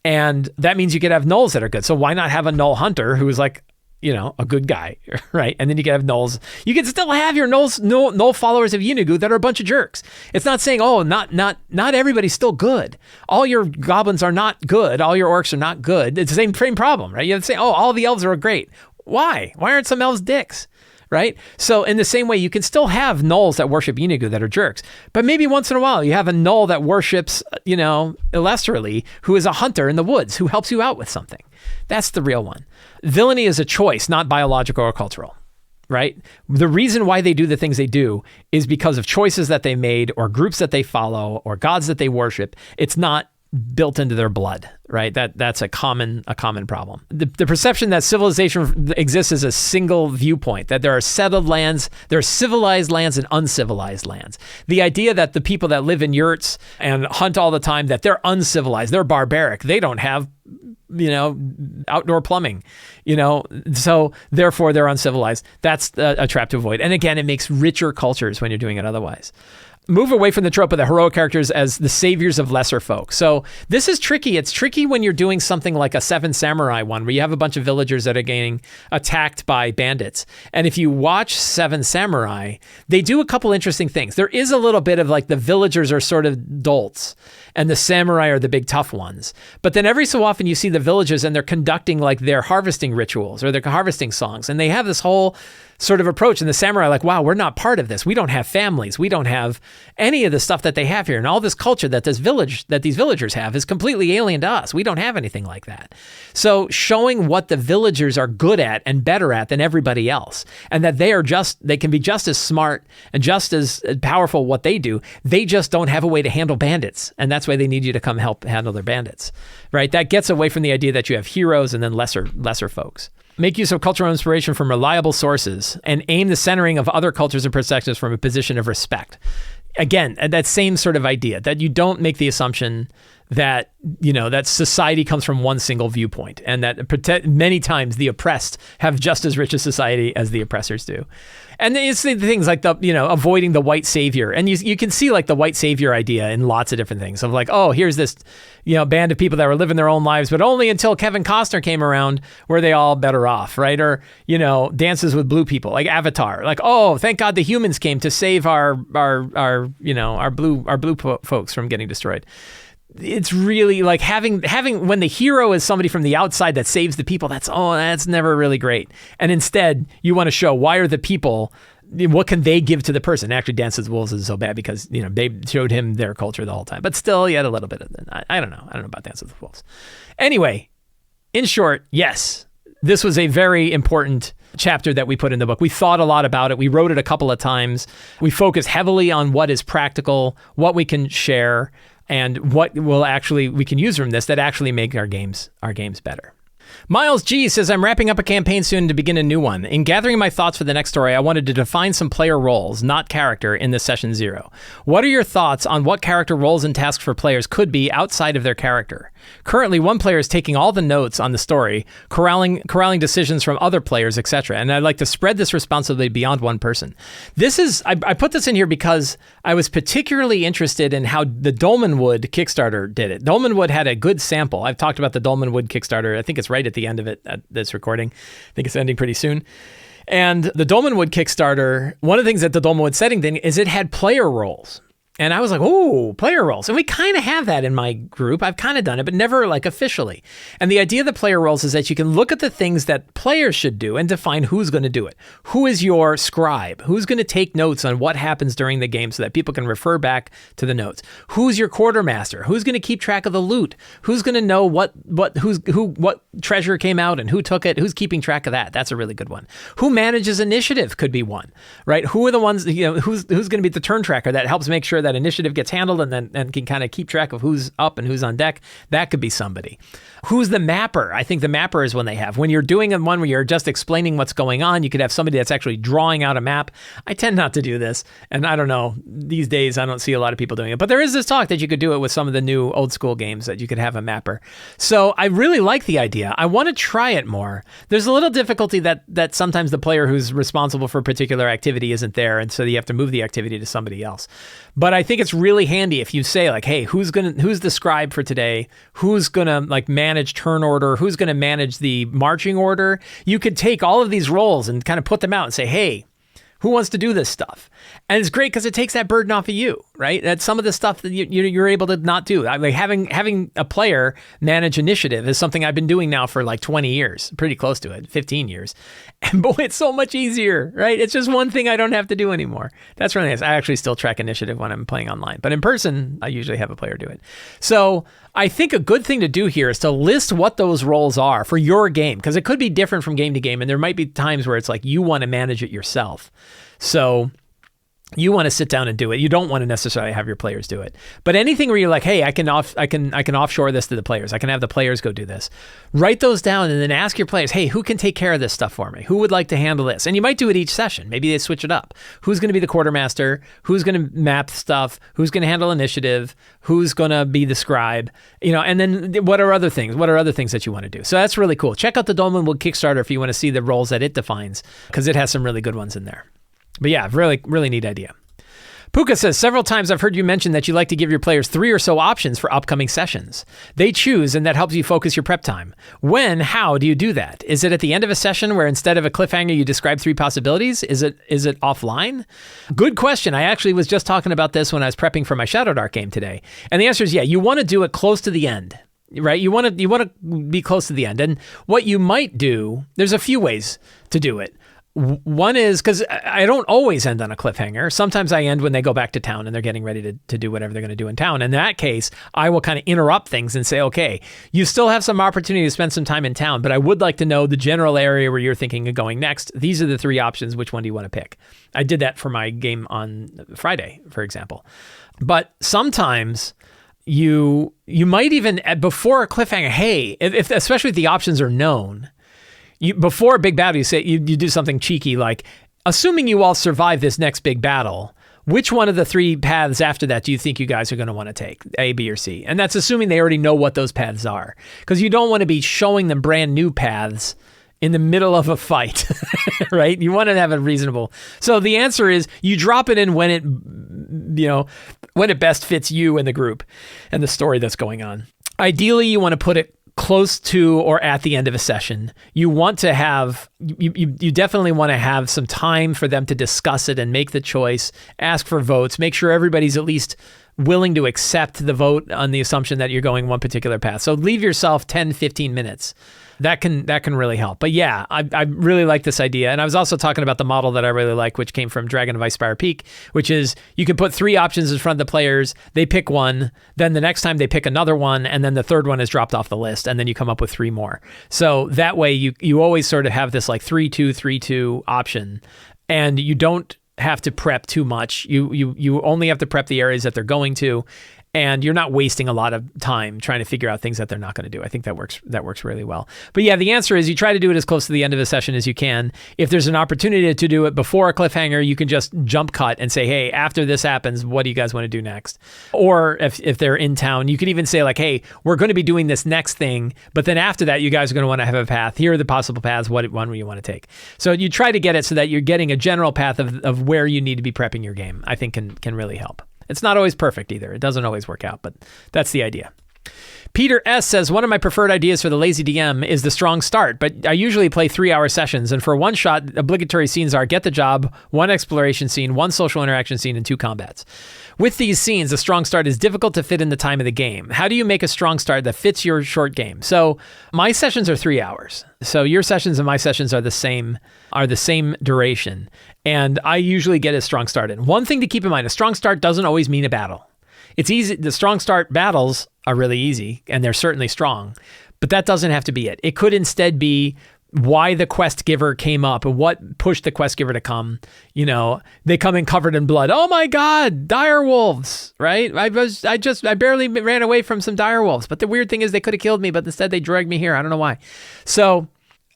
And that means you could have gnolls that are good. So why not have a gnoll hunter who is like, a good guy, right? And then you can have gnolls. You can still have your gnoll followers of Yeenagu that are a bunch of jerks. It's not saying, oh, not everybody's still good. All your goblins are not good. All your orcs are not good. It's the same problem, right? You have to say, oh, all the elves are great. Why? Why aren't some elves dicks? Right? So in the same way, you can still have gnolls that worship Yeenagu that are jerks, but maybe once in a while you have a gnoll that worships, illustrally, who is a hunter in the woods, who helps you out with something. That's the real one. Villainy is a choice, not biological or cultural, right? The reason why they do the things they do is because of choices that they made or groups that they follow or gods that they worship. It's not built into their blood, right? That's a common problem. The perception that civilization exists as a single viewpoint, that there are settled lands, there are civilized lands and uncivilized lands. The idea that the people that live in yurts and hunt all the time, that they're uncivilized, they're barbaric, they don't have outdoor plumbing, so therefore they're uncivilized. That's a trap to avoid. And again, it makes richer cultures when you're doing it otherwise. Move away from the trope of the heroic characters as the saviors of lesser folk. So this is tricky. It's tricky when you're doing something like a Seven Samurai one, where you have a bunch of villagers that are getting attacked by bandits. And if you watch Seven Samurai, they do a couple interesting things. There is a little bit of like the villagers are sort of dolts and the samurai are the big tough ones. But then every so often you see the villagers and they're conducting like their harvesting rituals or their harvesting songs. And they have this whole sort of approach. And the samurai are like, wow, we're not part of this. We don't have families. We don't have any of the stuff that they have here. And all this culture that these villagers have is completely alien to us. We don't have anything like that. So showing what the villagers are good at and better at than everybody else, and that they can be just as smart and just as powerful what they do. They just don't have a way to handle bandits. And that's why they need you to come help handle their bandits, right? That gets away from the idea that you have heroes and then lesser folks. Make use of cultural inspiration from reliable sources and aim the centering of other cultures and perspectives from a position of respect. Again, that same sort of idea that you don't make the assumption that, that society comes from one single viewpoint and that many times the oppressed have just as rich a society as the oppressors do. And it's the things like avoiding the white savior. And you can see like the white savior idea in lots of different things of like, oh, here's this, band of people that were living their own lives, but only until Kevin Costner came around were they all better off, right? Or, Dances with Blue People, like Avatar, like, oh, thank God the humans came to save our blue folks from getting destroyed. It's really like having when the hero is somebody from the outside that saves the people, that's never really great. And instead, you want to show why are the people, what can they give to the person? Actually, Dances with Wolves is so bad because, they showed him their culture the whole time. But still, you had a little bit of that. I don't know about Dances with Wolves. Anyway, in short, yes, this was a very important chapter that we put in the book. We thought a lot about it. We wrote it a couple of times. We focused heavily on what is practical, what we can share, and what we can use from this that actually make our games better. Miles G says, I'm wrapping up a campaign soon to begin a new one. In gathering my thoughts for the next story, I wanted to define some player roles, not character, in this session 0. What are your thoughts on what character roles and tasks for players could be outside of their character? Currently, one player is taking all the notes on the story, corralling decisions from other players, etc. And I'd like to spread this responsibility beyond one person. I put this in here because I was particularly interested in how the Dolmenwood Kickstarter did it. Dolmenwood had a good sample. I've talked about the Dolmenwood Kickstarter. I think it's right at the end of it at this recording. I think it's ending pretty soon. And the Dolmenwood Kickstarter, one of the things that the Dolmenwood setting did is it had player roles. And I was like, oh, player roles. And we kind of have that in my group. I've kind of done it, but never like officially. And the idea of the player roles is that you can look at the things that players should do and define who's going to do it. Who is your scribe? Who's going to take notes on what happens during the game so that people can refer back to the notes? Who's your quartermaster? Who's going to keep track of the loot? Who's going to know what treasure came out and who took it? Who's keeping track of that? That's a really good one. Who manages initiative could be one, right? Who are the ones, who's going to be the turn tracker that helps make sure that initiative gets handled and can kind of keep track of who's up and who's on deck? That could be somebody. Who's the mapper? I think the mapper is one they have. When you're doing one where you're just explaining what's going on, you could have somebody that's actually drawing out a map. I tend not to do this. And I don't know, these days I don't see a lot of people doing it. But there is this talk that you could do it with some of the new old school games that you could have a mapper. So I really like the idea. I want to try it more. There's a little difficulty that sometimes the player who's responsible for a particular activity isn't there. And so you have to move the activity to somebody else. But I think it's really handy if you say like, hey, who's the scribe for today? Who's going to like manage turn order? Who's going to manage the marching order? You could take all of these roles and kind of put them out and say, hey, Who wants to do this stuff? And it's great because it takes that burden off of you, right? That's some of the stuff that you're able to not do. Like having a player manage initiative is something I've been doing now for like 20 years, pretty close to it, 15 years. And boy, it's so much easier, right? It's just one thing I don't have to do anymore. That's really nice. I actually still track initiative when I'm playing online, but in person, I usually have a player do it. So I think a good thing to do here is to list what those roles are for your game, because it could be different from game to game. And there might be times where it's like you want to manage it yourself. So you want to sit down and do it. You don't want to necessarily have your players do it. But anything where you're like, hey, I can offshore this to the players. I can have the players go do this. Write those down and then ask your players, hey, who can take care of this stuff for me? Who would like to handle this? And you might do it each session. Maybe they switch it up. Who's going to be the quartermaster? Who's going to map stuff? Who's going to handle initiative? Who's going to be the scribe? And then what are other things? What are other things that you want to do? So that's really cool. Check out the Dolmenwood Kickstarter if you want to see the roles that it defines, because it has some really good ones in there. But yeah, really, really neat idea. Puka says, several times I've heard you mention that you like to give your players 3 or so options for upcoming sessions. They choose, and that helps you focus your prep time. How do you do that? Is it at the end of a session where instead of a cliffhanger, you describe 3 possibilities? Is it offline? Good question. I actually was just talking about this when I was prepping for my Shadow Dark game today. And the answer is, yeah, you want to do it close to the end, right? You want to be close to the end. And what you might do, there's a few ways to do it. One is, because I don't always end on a cliffhanger. Sometimes I end when they go back to town and they're getting ready to do whatever they're going to do in town. In that case, I will kind of interrupt things and say, okay, you still have some opportunity to spend some time in town, but I would like to know the general area where you're thinking of going next. These are the 3 options. Which one do you want to pick? I did that for my game on Friday, for example. But sometimes you might even, before a cliffhanger, hey, if especially if the options are known, before a big battle, you say you do something cheeky like, assuming you all survive this next big battle, which one of the 3 paths after that do you think you guys are going to want to take, A, B, or C? And that's assuming they already know what those paths are, because you don't want to be showing them brand new paths in the middle of a fight, right? You want to have a reasonable. So the answer is you drop it in when it best fits you and the group and the story that's going on. Ideally, you want to put it close to or at the end of a session. You want to have, you definitely want to have some time for them to discuss it and make the choice, ask for votes, make sure everybody's at least willing to accept the vote on the assumption that you're going one particular path. So leave yourself 10, 15 minutes. That can really help. But yeah, I really like this idea. And I was also talking about the model that I really like, which came from Dragon of Icespire Peak, which is you can put 3 options in front of the players. They pick one. Then the next time they pick another one. And then the third one is dropped off the list. And then you come up with 3 more. So that way you always sort of have this like 3-2, 3-2 option. And you don't have to prep too much. You only have to prep the areas that they're going to. And you're not wasting a lot of time trying to figure out things that they're not going to do. I think that works really well. But yeah, the answer is you try to do it as close to the end of the session as you can. If there's an opportunity to do it before a cliffhanger, you can just jump cut and say, hey, after this happens, what do you guys want to do next? Or if they're in town, you could even say like, hey, we're going to be doing this next thing, but then after that, you guys are going to want to have a path. Here are the possible paths. What one will you want to take? So you try to get it so that you're getting a general path of where you need to be prepping your game. I think can really help. It's not always perfect either. It doesn't always work out, but that's the idea. Peter S. says, one of my preferred ideas for the lazy DM is the strong start, but I usually play 3-hour sessions, and for one shot, obligatory scenes are get the job, 1 exploration scene, 1 social interaction scene, and 2 combats. With these scenes, a strong start is difficult to fit in the time of the game. How do you make a strong start that fits your short game? So my sessions are 3 hours. So your sessions and my sessions are the same duration. And I usually get a strong start in. One thing to keep in mind, a strong start doesn't always mean a battle. It's easy. The strong start battles are really easy, and they're certainly strong, but that doesn't have to be it. It could instead be why the quest giver came up and what pushed the quest giver to come. They come in covered in blood. Oh my God, dire wolves, right? I barely ran away from some dire wolves, but the weird thing is they could have killed me, but instead they dragged me here. I don't know why. So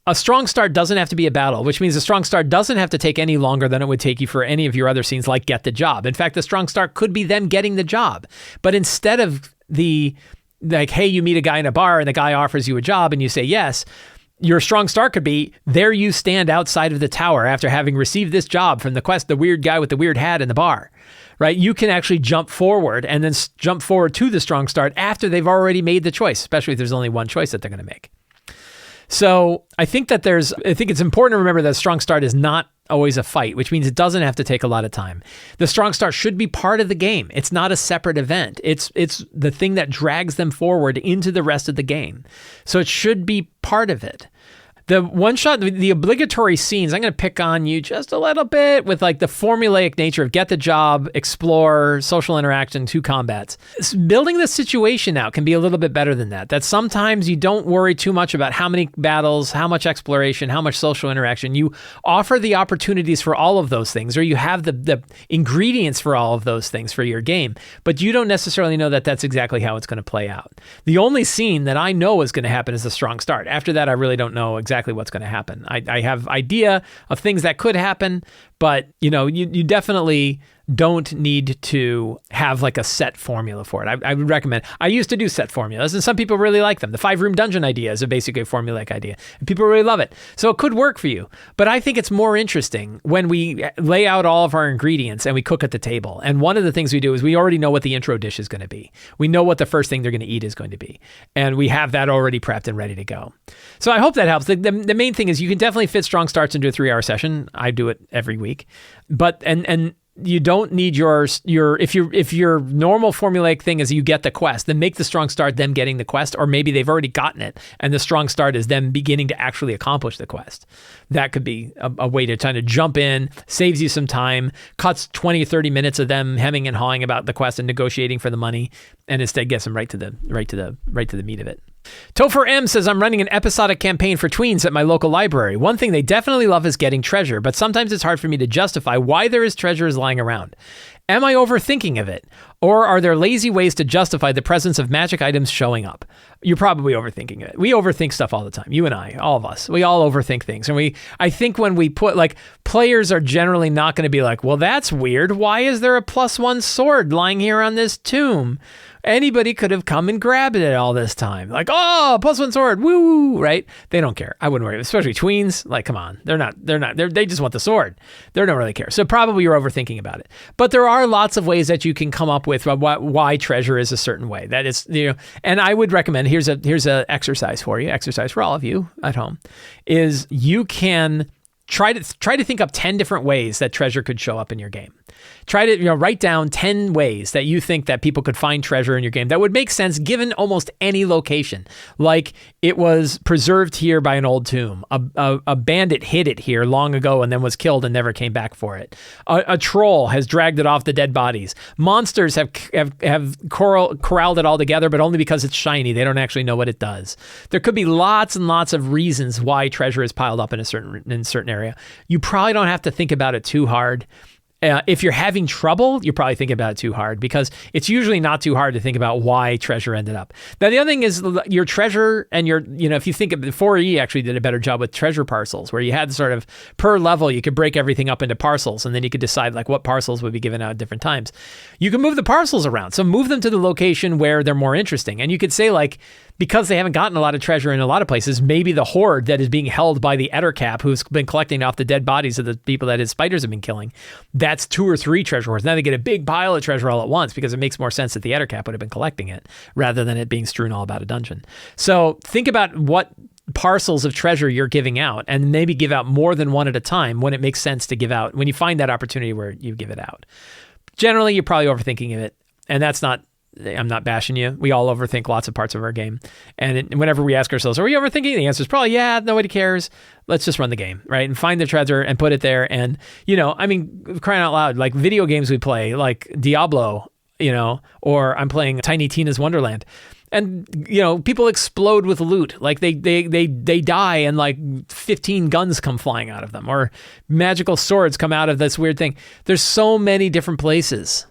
a strong start doesn't have to be a battle, which means a strong start doesn't have to take any longer than it would take you for any of your other scenes, like get the job. In fact, the strong start could be them getting the job. But instead of hey, you meet a guy in a bar and the guy offers you a job and you say yes, your strong start could be there you stand outside of the tower after having received this job from the weird guy with the weird hat in the bar, right? You can actually jump forward and then jump forward to the strong start after they've already made the choice, especially if there's only one choice that they're going to make. So I think it's important to remember that a strong start is not always a fight, which means it doesn't have to take a lot of time. The strong start should be part of the game. It's not a separate event. It's the thing that drags them forward into the rest of the game. So it should be part of it. The one shot, the obligatory scenes, I'm going to pick on you just a little bit with like the formulaic nature of get the job, explore, social interaction, 2 combats. Building the situation out can be a little bit better than that. That sometimes you don't worry too much about how many battles, how much exploration, how much social interaction. You offer the opportunities for all of those things, or you have the ingredients for all of those things for your game, but you don't necessarily know that that's exactly how it's going to play out. The only scene that I know is going to happen is the strong start. After that, I really don't know exactly what's going to happen. I have idea of things that could happen, but you definitely don't need to have like a set formula for it. I would recommend, I used to do set formulas and some people really like them. The 5-room dungeon idea is basically a formulaic idea and people really love it. So it could work for you, but I think it's more interesting when we lay out all of our ingredients and we cook at the table. And one of the things we do is we already know what the intro dish is going to be. We know what the first thing they're going to eat is going to be. And we have that already prepped and ready to go. So I hope that helps. The main thing is you can definitely fit strong starts into a 3-hour session. I do it every week, but, and you don't need your if your normal formulaic thing is you get the quest, then make the strong start them getting the quest, or maybe they've already gotten it and the strong start is them beginning to actually accomplish the quest. That could be a way to kind of jump in, saves you some time, cuts 20 or 30 minutes of them hemming and hawing about the quest and negotiating for the money, and instead gets them right to the meat of it. Topher M says, I'm running an episodic campaign for tweens at my local library. One thing they definitely love is getting treasure, but sometimes it's hard for me to justify why there is treasures lying around. Am I overthinking of it? Or are there lazy ways to justify the presence of magic items showing up? You're probably overthinking it. We overthink stuff all the time. You and I, all of us, we all overthink things. And I think when we put, like, players are generally not going to be like, well, that's weird. Why is there a +1 sword lying here on this tomb? Anybody could have come and grabbed it all this time. Like, oh, +1 sword, woo, right? They don't care. I wouldn't worry, especially tweens. Like, come on, they just want the sword. They don't really care. So probably you're overthinking about it. But there are lots of ways that you can come up with why treasure is a certain way. That is, and I would recommend, here's a exercise for you, exercise for all of you at home, is you can try to think up 10 different ways that treasure could show up in your game. Try to write down 10 ways that you think that people could find treasure in your game that would make sense given almost any location. Like it was preserved here by an old tomb. A bandit hid it here long ago and then was killed and never came back for it. A troll has dragged it off the dead bodies. Monsters have corralled it all together, but only because it's shiny. They don't actually know what it does. There could be lots and lots of reasons why treasure is piled up in a certain area. You probably don't have to think about it too hard. If you're having trouble, you're probably thinking about it too hard, because it's usually not too hard to think about why treasure ended up. Now, the other thing is your treasure and if you think of 4E actually did a better job with treasure parcels, where you had sort of per level, you could break everything up into parcels, and then you could decide like what parcels would be given out at different times. You can move the parcels around. So move them to the location where they're more interesting. And you could say like, because they haven't gotten a lot of treasure in a lot of places, maybe the hoard that is being held by the Ettercap, who's been collecting off the dead bodies of the people that his spiders have been killing, that's 2 or 3 treasure hoards. Now they get a big pile of treasure all at once because it makes more sense that the Ettercap would have been collecting it rather than it being strewn all about a dungeon. So think about what parcels of treasure you're giving out, and maybe give out more than one at a time when it makes sense to give out, when you find that opportunity where you give it out. Generally, you're probably overthinking it, and I'm not bashing you. We all overthink lots of parts of our game. And whenever we ask ourselves, are we overthinking? The answer is probably, yeah, nobody cares. Let's just run the game, right? And find the treasure and put it there. And, crying out loud, like video games we play, like Diablo, or I'm playing Tiny Tina's Wonderland. And, people explode with loot. Like they die and like 15 guns come flying out of them, or magical swords come out of this weird thing. There's so many different places.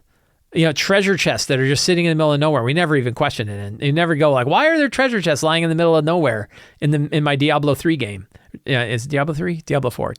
Treasure chests that are just sitting in the middle of nowhere. We never even question it. And you never go like, why are there treasure chests lying in the middle of nowhere in my Diablo 3 game? Yeah, it's Diablo 3? Diablo 4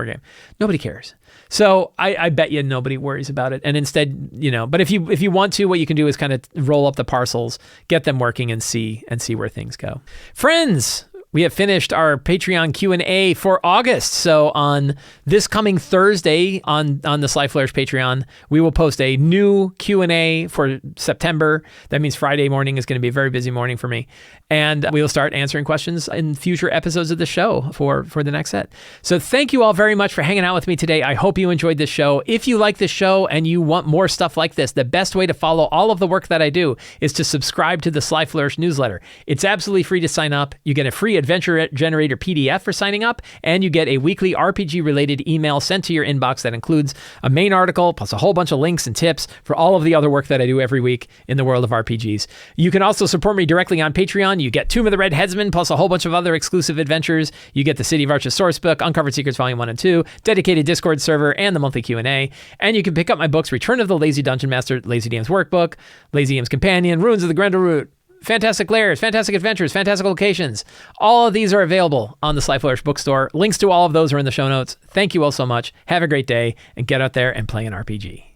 game. Nobody cares. So I bet you nobody worries about it. And instead, but if you want to, what you can do is kind of roll up the parcels, get them working and see where things go. Friends, we have finished our Patreon Q&A for August. So on this coming Thursday on the Sly Flourish Patreon, we will post a new Q&A for September. That means Friday morning is going to be a very busy morning for me. And we will start answering questions in future episodes of the show for the next set. So thank you all very much for hanging out with me today. I hope you enjoyed this show. If you like this show and you want more stuff like this, the best way to follow all of the work that I do is to subscribe to the Sly Flourish newsletter. It's absolutely free to sign up. You get a free Adventure Generator PDF for signing up, and you get a weekly RPG-related email sent to your inbox that includes a main article, plus a whole bunch of links and tips for all of the other work that I do every week in the world of RPGs. You can also support me directly on Patreon. You get Tomb of the Red Headsman, plus a whole bunch of other exclusive adventures. You get the City of Arches sourcebook, Uncovered Secrets Volume 1 and 2, dedicated Discord server, and the monthly Q&A. And you can pick up my books, Return of the Lazy Dungeon Master, Lazy DM's Workbook, Lazy DM's Companion, Ruins of the Grendel Root, Fantastic Lairs, Fantastic Adventures, Fantastic Locations. All of these are available on the Sly Flourish bookstore. Links to all of those are in the show notes. Thank you all so much. Have a great day, and get out there and play an RPG.